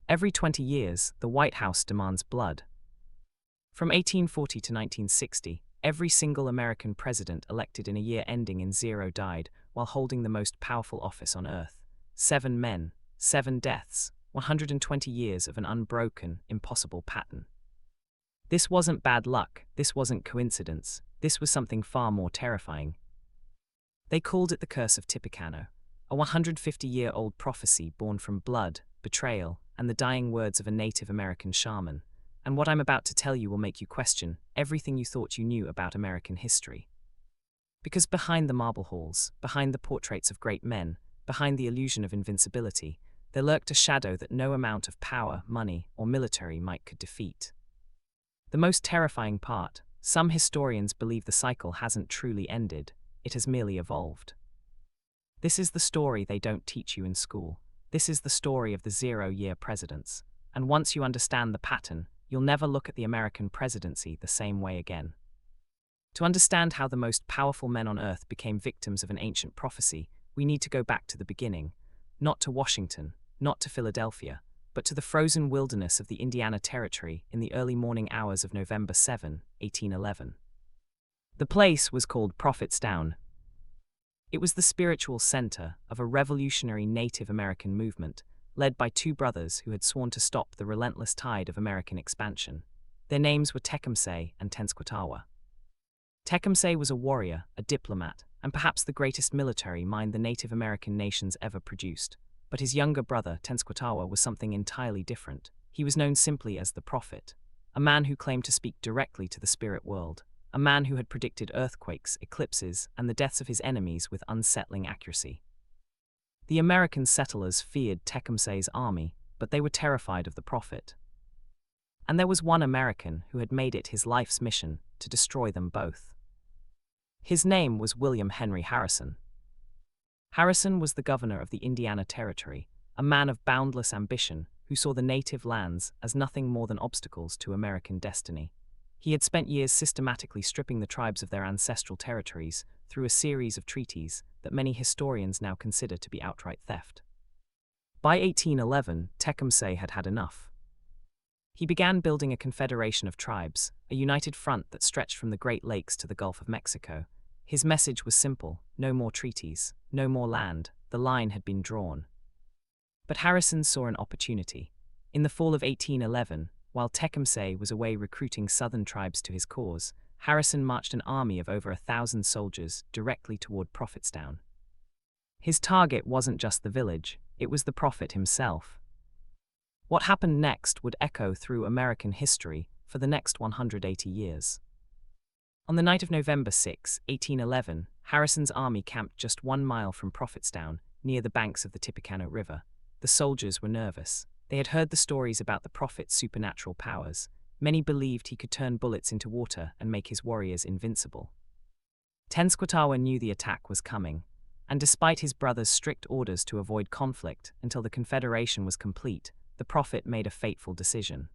Every 20 years, the White House demands blood. From 1840 to 1960, every single American president elected in a year ending in 0 died while holding the most powerful office on earth. 7 men, 7 deaths, 120 years of an unbroken, impossible pattern. This wasn't bad luck, this wasn't coincidence, this was something far more terrifying. They called it the Curse of Tippecanoe, a 150-year-old prophecy born from blood, betrayal, and the dying words of a Native American shaman. And what I'm about to tell you will make you question everything you thought you knew about American history. Because behind the marble halls, behind the portraits of great men, behind the illusion of invincibility, there lurked a shadow that no amount of power, money, or military might could defeat. The most terrifying part, some historians believe the cycle hasn't truly ended, it has merely evolved. This is the story they don't teach you in school. This is the story of the 0-year presidents. And once you understand the pattern, you'll never look at the American presidency the same way again. To understand how the most powerful men on earth became victims of an ancient prophecy, we need to go back to the beginning, not to Washington, not to Philadelphia, but to the frozen wilderness of the Indiana Territory in the early morning hours of November 7, 1811. The place was called Prophetstown. It was the spiritual center of a revolutionary Native American movement, led by 2 brothers who had sworn to stop the relentless tide of American expansion. Their names were Tecumseh and Tenskwatawa. Tecumseh was a warrior, a diplomat, and perhaps the greatest military mind the Native American nations ever produced. But his younger brother, Tenskwatawa, was something entirely different. He was known simply as the Prophet, a man who claimed to speak directly to the spirit world, a man who had predicted earthquakes, eclipses, and the deaths of his enemies with unsettling accuracy. The American settlers feared Tecumseh's army, but they were terrified of the Prophet. And there was one American who had made it his life's mission to destroy them both. His name was William Henry Harrison. Harrison was the governor of the Indiana Territory, a man of boundless ambition who saw the native lands as nothing more than obstacles to American destiny. He had spent years systematically stripping the tribes of their ancestral territories through a series of treaties that many historians now consider to be outright theft. By 1811, Tecumseh had had enough. He began building a confederation of tribes, a united front that stretched from the Great Lakes to the Gulf of Mexico. His message was simple: no more treaties, no more land, the line had been drawn. But Harrison saw an opportunity. In the fall of 1811, while Tecumseh was away recruiting southern tribes to his cause, Harrison marched an army of over 1,000 soldiers directly toward Prophetstown. His target wasn't just the village, it was the Prophet himself. What happened next would echo through American history for the next 180 years. On the night of November 6, 1811, Harrison's army camped just 1 mile from Prophetstown, near the banks of the Tippecanoe River. The soldiers were nervous. They had heard the stories about the Prophet's supernatural powers. Many believed he could turn bullets into water and make his warriors invincible. Tenskwatawa knew the attack was coming, and despite his brother's strict orders to avoid conflict until the Confederation was complete, the Prophet made a fateful decision.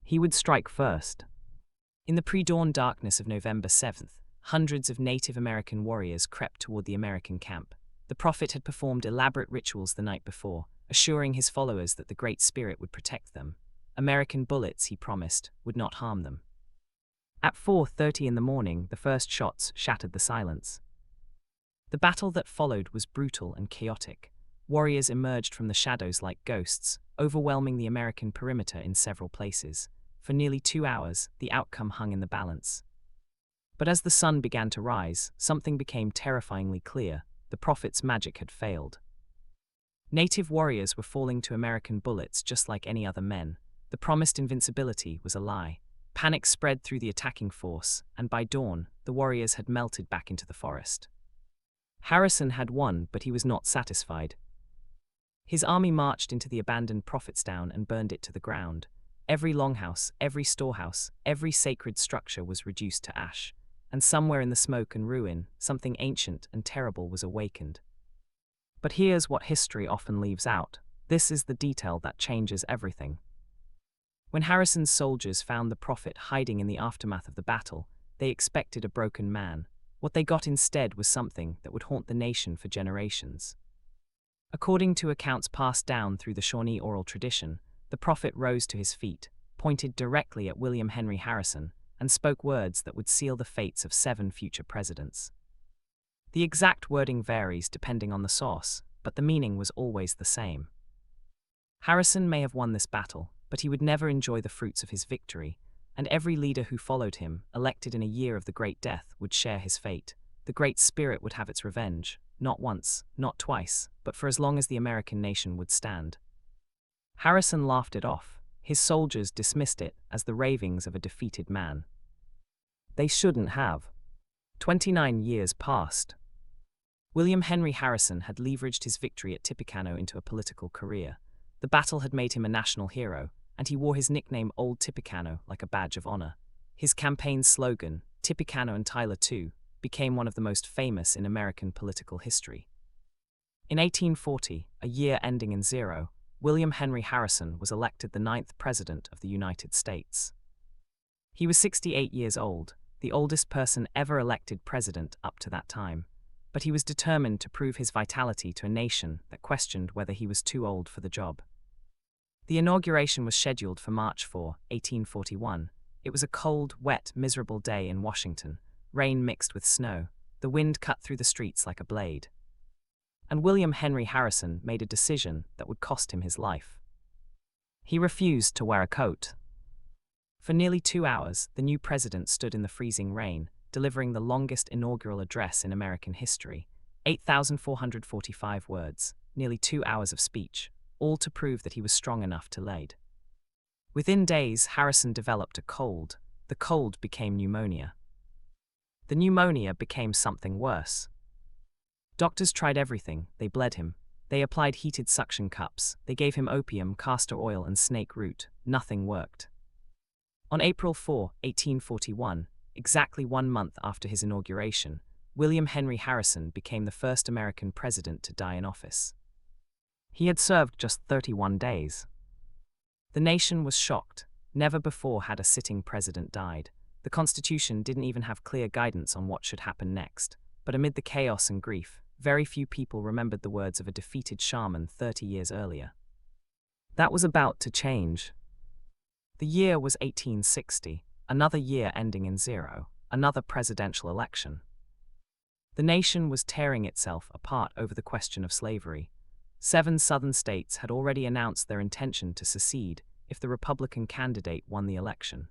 He would strike first. In the pre-dawn darkness of November 7th, hundreds of Native American warriors crept toward the American camp. The Prophet had performed elaborate rituals the night before, assuring his followers that the Great Spirit would protect them. American bullets, he promised, would not harm them. At 4:30 in the morning, the first shots shattered the silence. The battle that followed was brutal and chaotic. Warriors emerged from the shadows like ghosts, overwhelming the American perimeter in several places. For nearly 2 hours, the outcome hung in the balance. But as the sun began to rise, something became terrifyingly clear: the Prophet's magic had failed. Native warriors were falling to American bullets just like any other men. The promised invincibility was a lie. Panic spread through the attacking force, and by dawn, the warriors had melted back into the forest. Harrison had won, but he was not satisfied. His army marched into the abandoned Prophetstown and burned it to the ground. Every longhouse, every storehouse, every sacred structure was reduced to ash, and somewhere in the smoke and ruin, something ancient and terrible was awakened. But here's what history often leaves out. This is the detail that changes everything. When Harrison's soldiers found the Prophet hiding in the aftermath of the battle, they expected a broken man. What they got instead was something that would haunt the nation for generations. According to accounts passed down through the Shawnee oral tradition, the prophet rose to his feet, pointed directly at William Henry Harrison, and spoke words that would seal the fates of 7 future presidents. The exact wording varies depending on the source, but the meaning was always the same. Harrison may have won this battle, but he would never enjoy the fruits of his victory, and every leader who followed him, elected in a year of the Great Death, would share his fate. The Great Spirit would have its revenge, not once, not twice, but for as long as the American nation would stand. Harrison laughed it off. His soldiers dismissed it as the ravings of a defeated man. They shouldn't have. 29 years passed. William Henry Harrison had leveraged his victory at Tippecanoe into a political career. The battle had made him a national hero, and he wore his nickname Old Tippecanoe like a badge of honor. His campaign slogan, Tippecanoe and Tyler too, became one of the most famous in American political history. In 1840, a year ending in 0, William Henry Harrison was elected the 9th President of the United States. He was 68 years old, the oldest person ever elected president up to that time, but he was determined to prove his vitality to a nation that questioned whether he was too old for the job. The inauguration was scheduled for March 4, 1841. It was a cold, wet, miserable day in Washington, rain mixed with snow, the wind cut through the streets like a blade. And William Henry Harrison made a decision that would cost him his life. He refused to wear a coat. For nearly 2 hours, the new president stood in the freezing rain, delivering the longest inaugural address in American history, 8,445 words, nearly 2 hours of speech, all to prove that he was strong enough to lead. Within days, Harrison developed a cold. The cold became pneumonia. The pneumonia became something worse. Doctors tried everything. They bled him. They applied heated suction cups. They gave him opium, castor oil, and snake root. Nothing worked. On April 4, 1841, exactly 1 month after his inauguration, William Henry Harrison became the first American president to die in office. He had served just 31 days. The nation was shocked. Never before had a sitting president died. The Constitution didn't even have clear guidance on what should happen next. But amid the chaos and grief, very few people remembered the words of a defeated shaman 30 years earlier. That was about to change. The year was 1860, another year ending in 0, another presidential election. The nation was tearing itself apart over the question of slavery. 7 southern states had already announced their intention to secede if the Republican candidate won the election.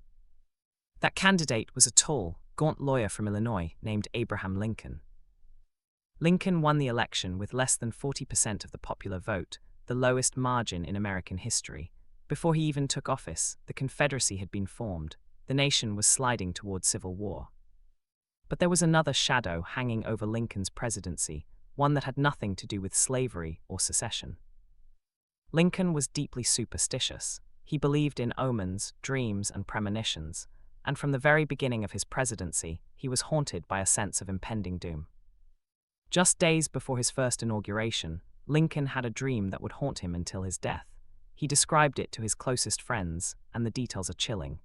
That candidate was a tall, gaunt lawyer from Illinois named Abraham Lincoln. Lincoln won the election with less than 40% of the popular vote, the lowest margin in American history. Before he even took office, the Confederacy had been formed. The nation was sliding toward civil war. But there was another shadow hanging over Lincoln's presidency, one that had nothing to do with slavery or secession. Lincoln was deeply superstitious. He believed in omens, dreams, and premonitions, and from the very beginning of his presidency, he was haunted by a sense of impending doom. Just days before his first inauguration, Lincoln had a dream that would haunt him until his death. He described it to his closest friends, and the details are chilling.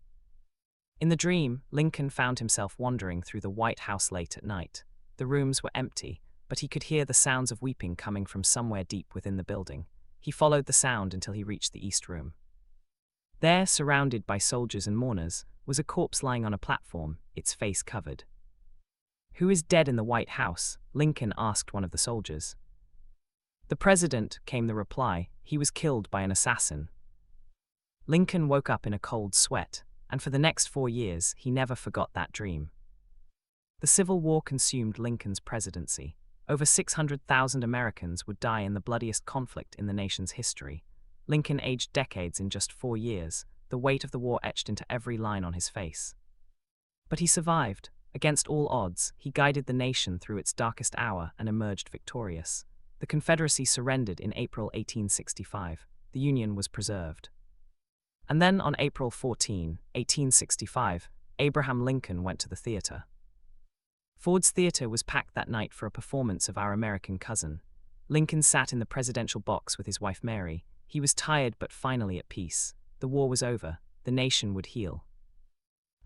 In the dream, Lincoln found himself wandering through the White House late at night. The rooms were empty, but he could hear the sounds of weeping coming from somewhere deep within the building. He followed the sound until he reached the East Room. There, surrounded by soldiers and mourners, was a corpse lying on a platform, its face covered. "Who is dead in the White House?" Lincoln asked one of the soldiers. "The president," came the reply. "He was killed by an assassin." Lincoln woke up in a cold sweat, and for the next 4 years, he never forgot that dream. The Civil War consumed Lincoln's presidency. Over 600,000 Americans would die in the bloodiest conflict in the nation's history. Lincoln aged decades in just 4 years, the weight of the war etched into every line on his face. But he survived. Against all odds, he guided the nation through its darkest hour and emerged victorious. The Confederacy surrendered in April 1865. The Union was preserved. And then on April 14, 1865, Abraham Lincoln went to the theater. Ford's Theater was packed that night for a performance of Our American Cousin. Lincoln sat in the presidential box with his wife Mary. He was tired but finally at peace. The war was over. The nation would heal.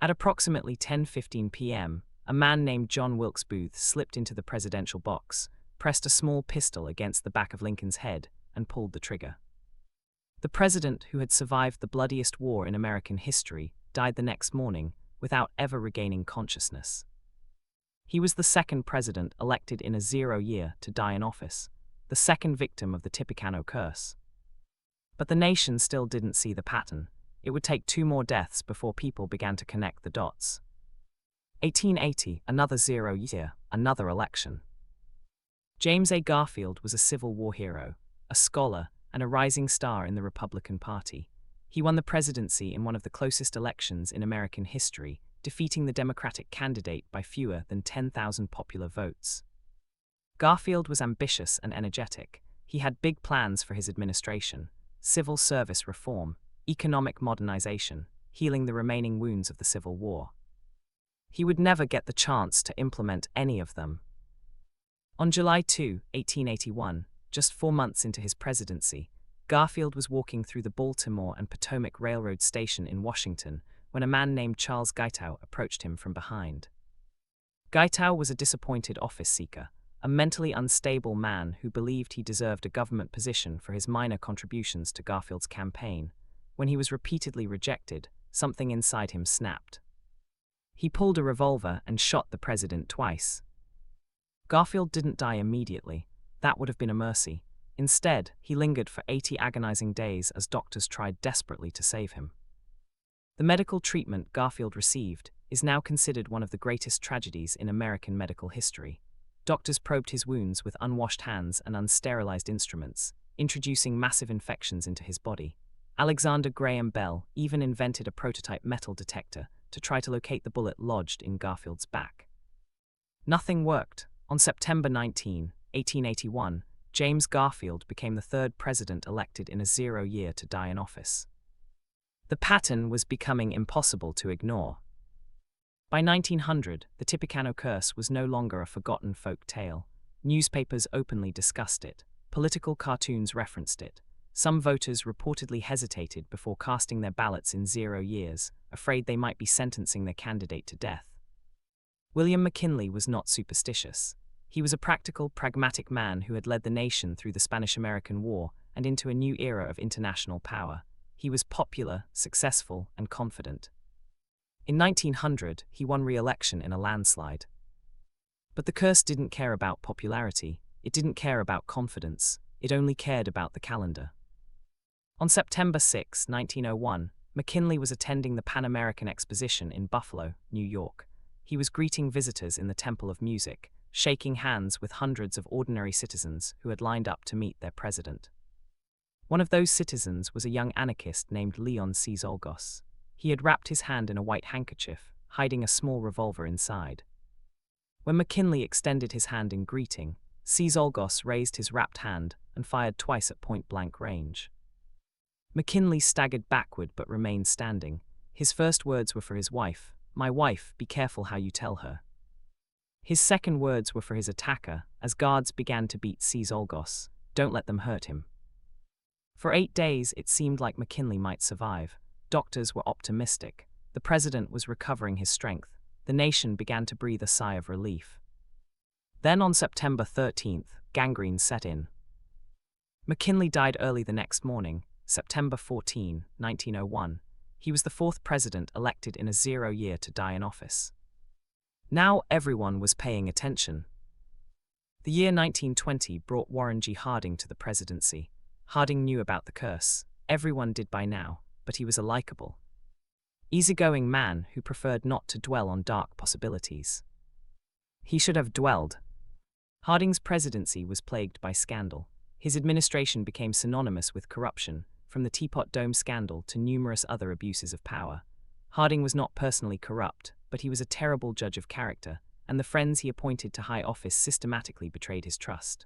At approximately 10:15 p.m., a man named John Wilkes Booth slipped into the presidential box, pressed a small pistol against the back of Lincoln's head, and pulled the trigger. The president who had survived the bloodiest war in American history died the next morning without ever regaining consciousness. He was the second president elected in a 0 year to die in office, the second victim of the Tippecanoe curse. But the nation still didn't see the pattern. It would take 2 more deaths before people began to connect the dots. 1880, another 0 year, another election. James A. Garfield was a Civil War hero, a scholar, and a rising star in the Republican Party. He won the presidency in one of the closest elections in American history, defeating the Democratic candidate by fewer than 10,000 popular votes. Garfield was ambitious and energetic. He had big plans for his administration: civil service reform, economic modernization, healing the remaining wounds of the Civil War. He would never get the chance to implement any of them. On July 2, 1881, just 4 months into his presidency, Garfield was walking through the Baltimore and Potomac Railroad station in Washington when a man named Charles Guiteau approached him from behind. Guiteau was a disappointed office seeker, a mentally unstable man who believed he deserved a government position for his minor contributions to Garfield's campaign. When he was repeatedly rejected, something inside him snapped. He pulled a revolver and shot the president twice. Garfield didn't die immediately. That would have been a mercy. Instead, he lingered for 80 agonizing days as doctors tried desperately to save him. The medical treatment Garfield received is now considered one of the greatest tragedies in American medical history. Doctors probed his wounds with unwashed hands and unsterilized instruments, introducing massive infections into his body. Alexander Graham Bell even invented a prototype metal detector to try to locate the bullet lodged in Garfield's back. Nothing worked. On September 19, 1881, James Garfield became the third president elected in a 0 year to die in office. The pattern was becoming impossible to ignore. By 1900, the Tippecanoe curse was no longer a forgotten folk tale. Newspapers openly discussed it. Political cartoons referenced it. Some voters reportedly hesitated before casting their ballots in 0 years, afraid they might be sentencing their candidate to death. William McKinley was not superstitious. He was a practical, pragmatic man who had led the nation through the Spanish-American War and into a new era of international power. He was popular, successful, and confident. In 1900, he won re-election in a landslide. But the curse didn't care about popularity. It didn't care about confidence. It only cared about the calendar. On September 6, 1901, McKinley was attending the Pan American Exposition in Buffalo, New York. He was greeting visitors in the Temple of Music, shaking hands with hundreds of ordinary citizens who had lined up to meet their president. One of those citizens was a young anarchist named Leon C. Zolgos. He had wrapped his hand in a white handkerchief, hiding a small revolver inside. When McKinley extended his hand in greeting, C. Zolgos raised his wrapped hand and fired twice at point-blank range. McKinley staggered backward but remained standing. His first words were for his wife, "My wife, be careful how you tell her." His second words were for his attacker, as guards began to beat C. Zolgos, "Don't let them hurt him." For 8 days, it seemed like McKinley might survive. Doctors were optimistic. The president was recovering his strength. The nation began to breathe a sigh of relief. Then on September 13th, gangrene set in. McKinley died early the next morning, September 14, 1901. He was the 4th president elected in a 0 year to die in office. Now everyone was paying attention. The year 1920 brought Warren G. Harding to the presidency. Harding knew about the curse. Everyone did by now, but he was a likable, easygoing man who preferred not to dwell on dark possibilities. He should have dwelled. Harding's presidency was plagued by scandal. His administration became synonymous with corruption, from the Teapot Dome scandal to numerous other abuses of power. Harding was not personally corrupt, but he was a terrible judge of character, and the friends he appointed to high office systematically betrayed his trust.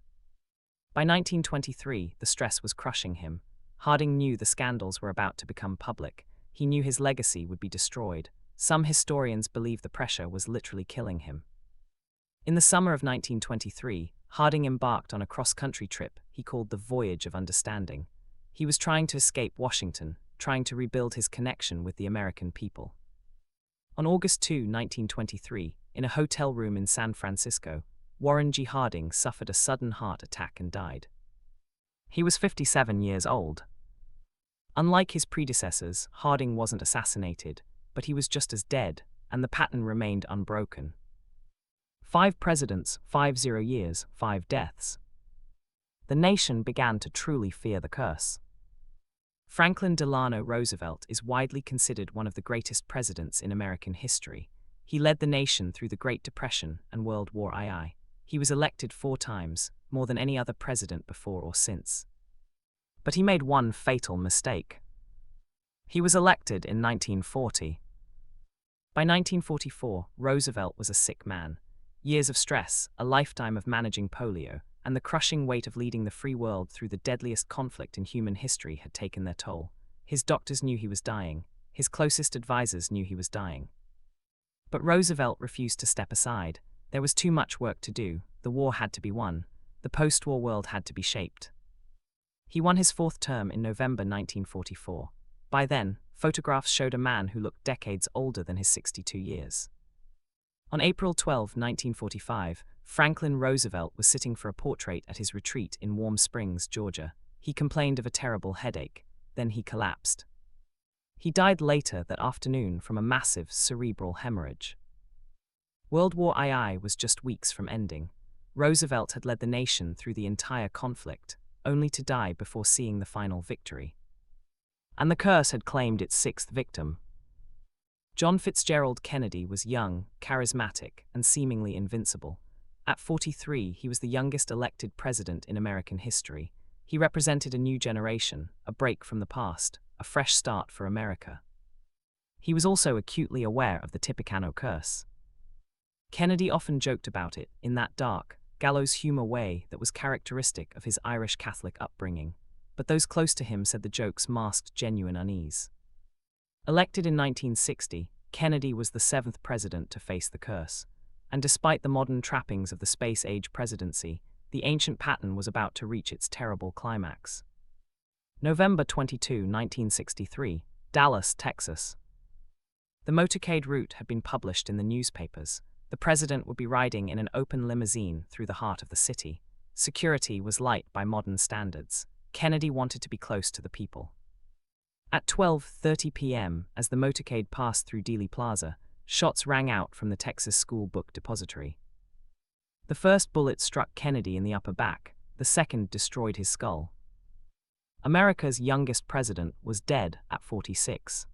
By 1923, the stress was crushing him. Harding knew the scandals were about to become public. He knew his legacy would be destroyed. Some historians believe the pressure was literally killing him. In the summer of 1923, Harding embarked on a cross-country trip he called the Voyage of Understanding. He was trying to escape Washington, trying to rebuild his connection with the American people. On August 2, 1923, in a hotel room in San Francisco, Warren G. Harding suffered a sudden heart attack and died. He was 57 years old. Unlike his predecessors, Harding wasn't assassinated, but he was just as dead, and the pattern remained unbroken. 5 presidents, 50 years, 5 deaths. The nation began to truly fear the curse. Franklin Delano Roosevelt is widely considered one of the greatest presidents in American history. He led the nation through the Great Depression and World War II. He was elected 4 times, more than any other president before or since. But he made one fatal mistake. He was elected in 1940. By 1944, Roosevelt was a sick man. Years of stress, a lifetime of managing polio, and the crushing weight of leading the free world through the deadliest conflict in human history had taken their toll. His doctors knew he was dying. His closest advisors knew he was dying. But Roosevelt refused to step aside. There was too much work to do. The war had to be won. The post-war world had to be shaped. He won his 4th term in November 1944. By then, photographs showed a man who looked decades older than his 62 years. On April 12, 1945, Franklin Roosevelt was sitting for a portrait at his retreat in Warm Springs, Georgia. He complained of a terrible headache. Then he collapsed. He died later that afternoon from a massive cerebral hemorrhage. World War II was just weeks from ending. Roosevelt had led the nation through the entire conflict, only to die before seeing the final victory. And the curse had claimed its 6th victim. John Fitzgerald Kennedy was young, charismatic, and seemingly invincible. At 43, he was the youngest elected president in American history. He represented a new generation, a break from the past, a fresh start for America. He was also acutely aware of the Tippecanoe curse. Kennedy often joked about it in that dark, gallows humor way that was characteristic of his Irish Catholic upbringing, but those close to him said the jokes masked genuine unease. Elected in 1960, Kennedy was the 7th president to face the curse, and despite the modern trappings of the space-age presidency, the ancient pattern was about to reach its terrible climax. November 22, 1963, Dallas, Texas. The motorcade route had been published in the newspapers. The president would be riding in an open limousine through the heart of the city. Security was light by modern standards. Kennedy wanted to be close to the people. At 12:30 p.m., as the motorcade passed through Dealey Plaza, shots rang out from the Texas School Book Depository. The first bullet struck Kennedy in the upper back, the second destroyed his skull. America's youngest president was dead at 46.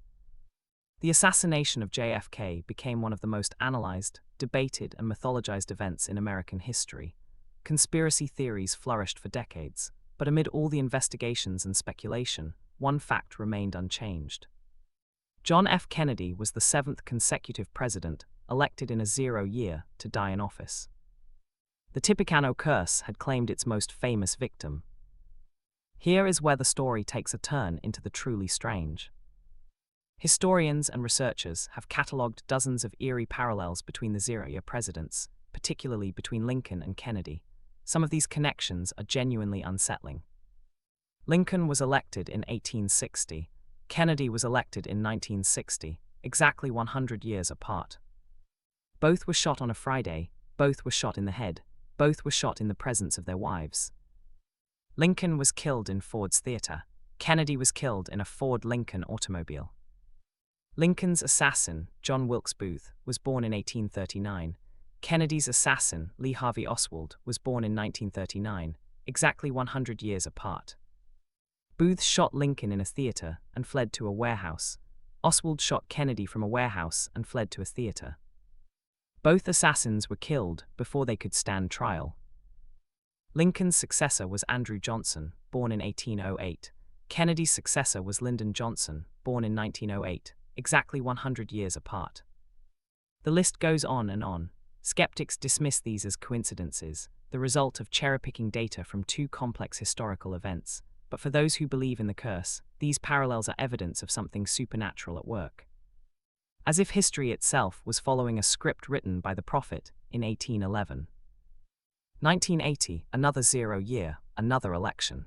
The assassination of JFK became one of the most analyzed, debated, and mythologized events in American history. Conspiracy theories flourished for decades, but amid all the investigations and speculation, one fact remained unchanged. John F. Kennedy was the 7th consecutive president, elected in a 0 year, to die in office. The Tippecanoe curse had claimed its most famous victim. Here is where the story takes a turn into the truly strange. Historians and researchers have catalogued dozens of eerie parallels between the 0 year presidents, particularly between Lincoln and Kennedy. Some of these connections are genuinely unsettling. Lincoln was elected in 1860. Kennedy was elected in 1960, exactly 100 years apart. Both were shot on a Friday, both were shot in the head, both were shot in the presence of their wives. Lincoln was killed in Ford's theater. Kennedy was killed in a Ford Lincoln automobile. Lincoln's assassin, John Wilkes Booth, was born in 1839. Kennedy's assassin, Lee Harvey Oswald, was born in 1939, exactly 100 years apart. Booth shot Lincoln in a theater and fled to a warehouse. Oswald shot Kennedy from a warehouse and fled to a theater. Both assassins were killed before they could stand trial. Lincoln's successor was Andrew Johnson, born in 1808. Kennedy's successor was Lyndon Johnson, born in 1908, exactly 100 years apart. The list goes on and on. Skeptics dismiss these as coincidences, the result of cherry-picking data from 2 complex historical events. But for those who believe in the curse, these parallels are evidence of something supernatural at work. As if history itself was following a script written by the prophet in 1811. 1980, another 0 year, another election.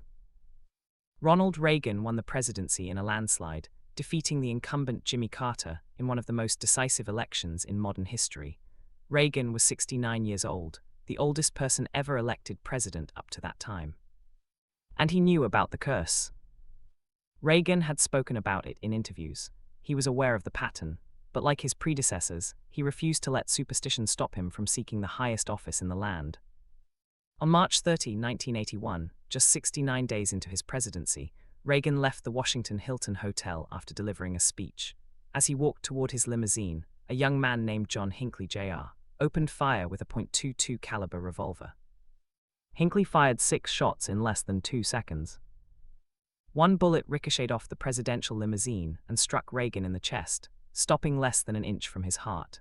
Ronald Reagan won the presidency in a landslide, defeating the incumbent Jimmy Carter in one of the most decisive elections in modern history. Reagan was 69 years old, the oldest person ever elected president up to that time. And he knew about the curse. Reagan had spoken about it in interviews. He was aware of the pattern, but like his predecessors, he refused to let superstition stop him from seeking the highest office in the land. On March 30, 1981, just 69 days into his presidency, Reagan left the Washington Hilton Hotel after delivering a speech. As he walked toward his limousine, a young man named John Hinckley Jr. opened fire with a .22 caliber revolver. Hinckley fired 6 shots in less than 2 seconds. One bullet ricocheted off the presidential limousine and struck Reagan in the chest, stopping less than an inch from his heart.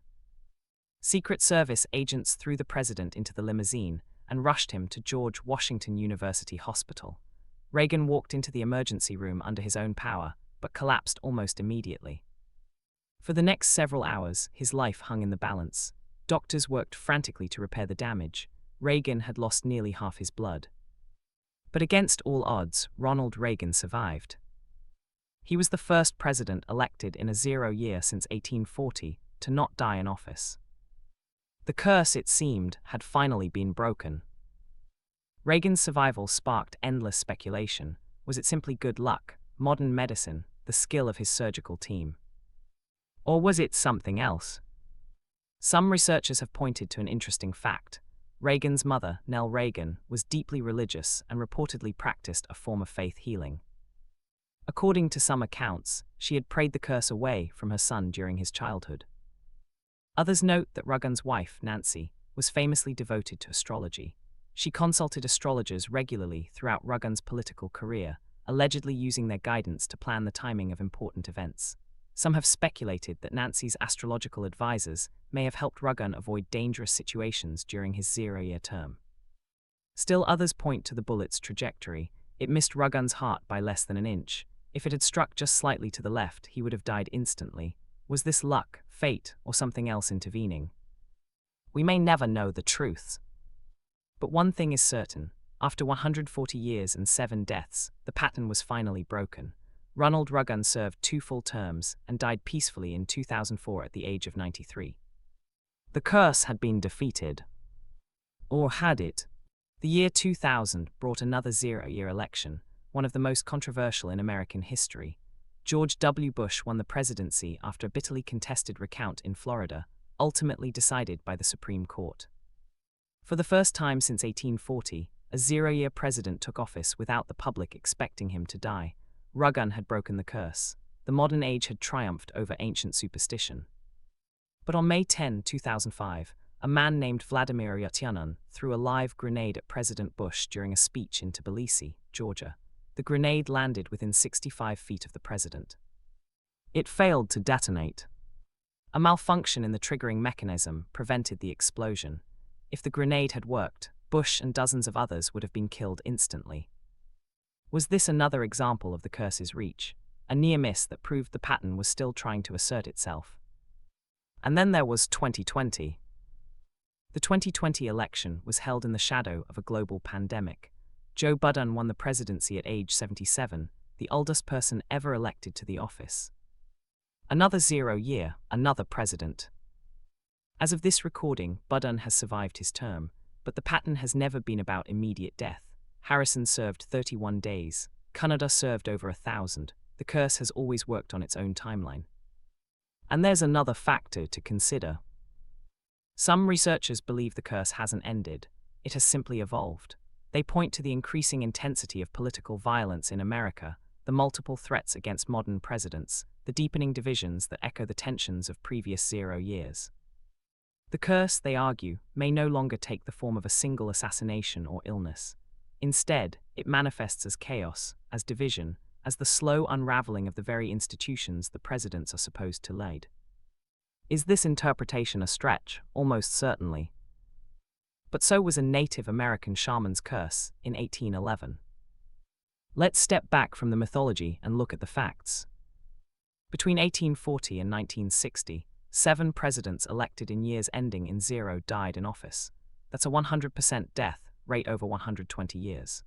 Secret Service agents threw the president into the limousine and rushed him to George Washington University Hospital. Reagan walked into the emergency room under his own power, but collapsed almost immediately. For the next several hours, his life hung in the balance. Doctors worked frantically to repair the damage. Reagan had lost nearly half his blood. But against all odds, Ronald Reagan survived. He was the first president elected in a 0 year since 1840 to not die in office. The curse, it seemed, had finally been broken. Reagan's survival sparked endless speculation. Was it simply good luck, modern medicine, the skill of his surgical team? Or was it something else? Some researchers have pointed to an interesting fact. Reagan's mother, Nell Reagan, was deeply religious and reportedly practiced a form of faith healing. According to some accounts, she had prayed the curse away from her son during his childhood. Others note that Reagan's wife, Nancy, was famously devoted to astrology. She consulted astrologers regularly throughout Reagan's political career, allegedly using their guidance to plan the timing of important events. Some have speculated that Nancy's astrological advisors may have helped Reagan avoid dangerous situations during his 0 year term. Still others point to the bullet's trajectory. It missed Reagan's heart by less than an inch. If it had struck just slightly to the left, he would have died instantly. Was this luck, fate, or something else intervening? We may never know the truth. But one thing is certain. After 140 years and 7 deaths, the pattern was finally broken. Ronald Reagan served 2 full terms and died peacefully in 2004 at the age of 93. The curse had been defeated. Or had it? The year 2000 brought another 0 year election, one of the most controversial in American history. George W. Bush won the presidency after a bitterly contested recount in Florida, ultimately decided by the Supreme Court. For the first time since 1840, a 0 year president took office without the public expecting him to die. Reagan had broken the curse. The modern age had triumphed over ancient superstition. But on May 10, 2005, a man named Vladimir Yatyanin threw a live grenade at President Bush during a speech in Tbilisi, Georgia. The grenade landed within 65 feet of the president. It failed to detonate. A malfunction in the triggering mechanism prevented the explosion. If the grenade had worked, Bush and dozens of others would have been killed instantly. Was this another example of the curse's reach? A near miss that proved the pattern was still trying to assert itself? And then there was 2020. The 2020 election was held in the shadow of a global pandemic. Joe Biden won the presidency at age 77, the oldest person ever elected to the office. Another 0 year, another president. As of this recording, Biden has survived his term, but the pattern has never been about immediate death. Harrison served 31 days. Canada served over 1,000. The curse has always worked on its own timeline. And there's another factor to consider. Some researchers believe the curse hasn't ended. It has simply evolved. They point to the increasing intensity of political violence in America, the multiple threats against modern presidents, the deepening divisions that echo the tensions of previous 0 years. The curse, they argue, may no longer take the form of a single assassination or illness. Instead, it manifests as chaos, as division, as the slow unraveling of the very institutions the presidents are supposed to lead. Is this interpretation a stretch? Almost certainly. But so was a Native American shaman's curse in 1811. Let's step back from the mythology and look at the facts. Between 1840 and 1960, 7 presidents elected in years ending in 0 died in office. That's a 100% death rate over 120 years.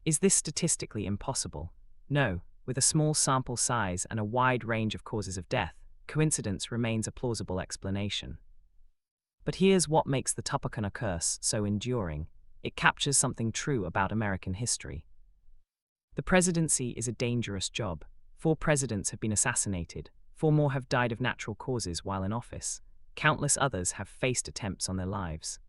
Is this statistically impossible? No. With a small sample size and a wide range of causes of death, coincidence remains a plausible explanation. But here's what makes the Tippecanoe curse so enduring. It captures something true about American history. The presidency is a dangerous job. 4 presidents have been assassinated, 4 more have died of natural causes while in office. Countless others have faced attempts on their lives.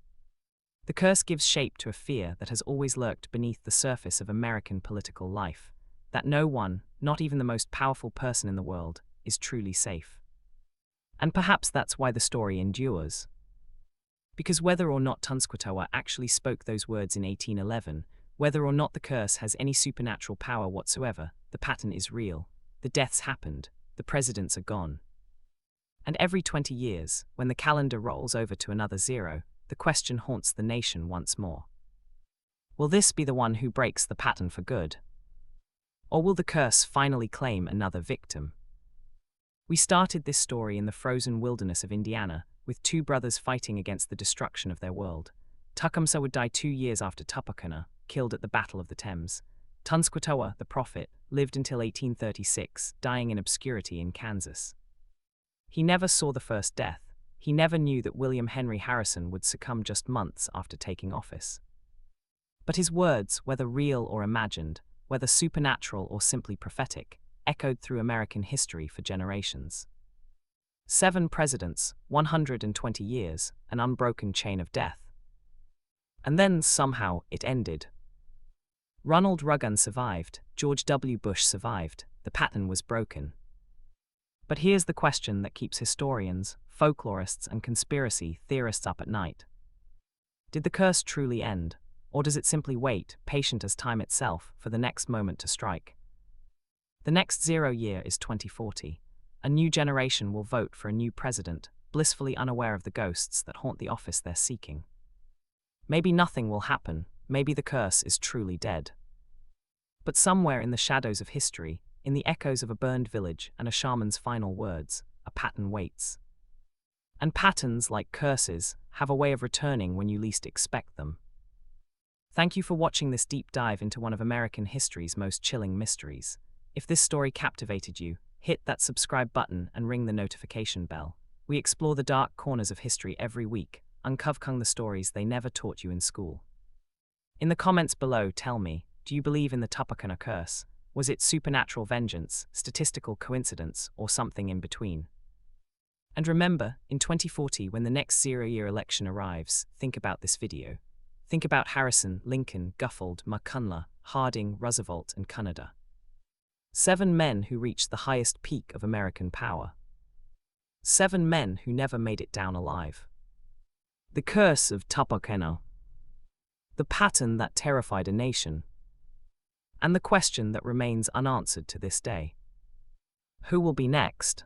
The curse gives shape to a fear that has always lurked beneath the surface of American political life, that no one, not even the most powerful person in the world, is truly safe. And perhaps that's why the story endures. Because whether or not Tenskwatawa actually spoke those words in 1811, whether or not the curse has any supernatural power whatsoever, the pattern is real. The deaths happened, the presidents are gone. And every 20 years, when the calendar rolls over to another 0, the question haunts the nation once more. Will this be the one who breaks the pattern for good? Or will the curse finally claim another victim? We started this story in the frozen wilderness of Indiana, with 2 brothers fighting against the destruction of their world. Tecumseh would die 2 years after Tippecanoe, killed at the Battle of the Thames. Tenskwatawa, the prophet, lived until 1836, dying in obscurity in Kansas. He never saw the first death. He never knew that William Henry Harrison would succumb just months after taking office. But his words, whether real or imagined, whether supernatural or simply prophetic, echoed through American history for generations. 7 presidents, 120 years, an unbroken chain of death. And then, somehow, it ended. Ronald Reagan survived, George W. Bush survived, the pattern was broken. But here's the question that keeps historians, folklorists, and conspiracy theorists up at night. Did the curse truly end, or does it simply wait, patient as time itself, for the next moment to strike? The next 0 year is 2040. A new generation will vote for a new president, blissfully unaware of the ghosts that haunt the office they're seeking. Maybe nothing will happen, maybe the curse is truly dead. But somewhere in the shadows of history, in the echoes of a burned village and a shaman's final words, a pattern waits. And patterns, like curses, have a way of returning when you least expect them. Thank you for watching this deep dive into one of American history's most chilling mysteries. If this story captivated you, hit that subscribe button and ring the notification bell. We explore the dark corners of history every week, uncovering the stories they never taught you in school. In the comments below, tell me, do you believe in the Tippecanoe curse? Was it supernatural vengeance, statistical coincidence, or something in between? And remember, in 2040, when the next 0-year election arrives, think about this video. Think about Harrison, Lincoln, Garfield, McKinley, Harding, Roosevelt, and Canada. 7 men who reached the highest peak of American power. 7 men who never made it down alive. The curse of Tippecanoe. The pattern that terrified a nation. And the question that remains unanswered to this day. Who will be next?